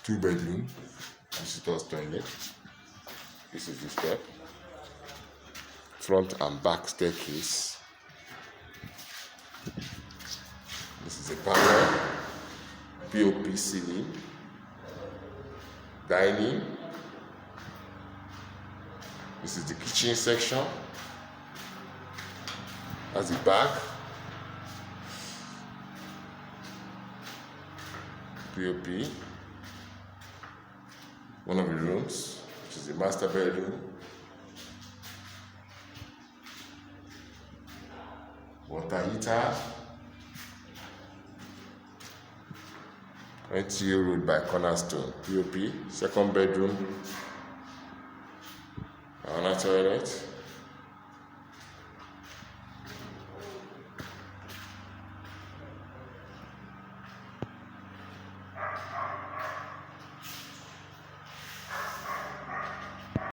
2-bedroom, visitor's toilet. This is the step. Front and back staircase. This is a parlor, POP ceiling, dining. This is the kitchen section. That's the back. POP. One of the rooms, which is the master bedroom. Water heater. 20 road by cornerstone. POP. Second bedroom. Another toilet.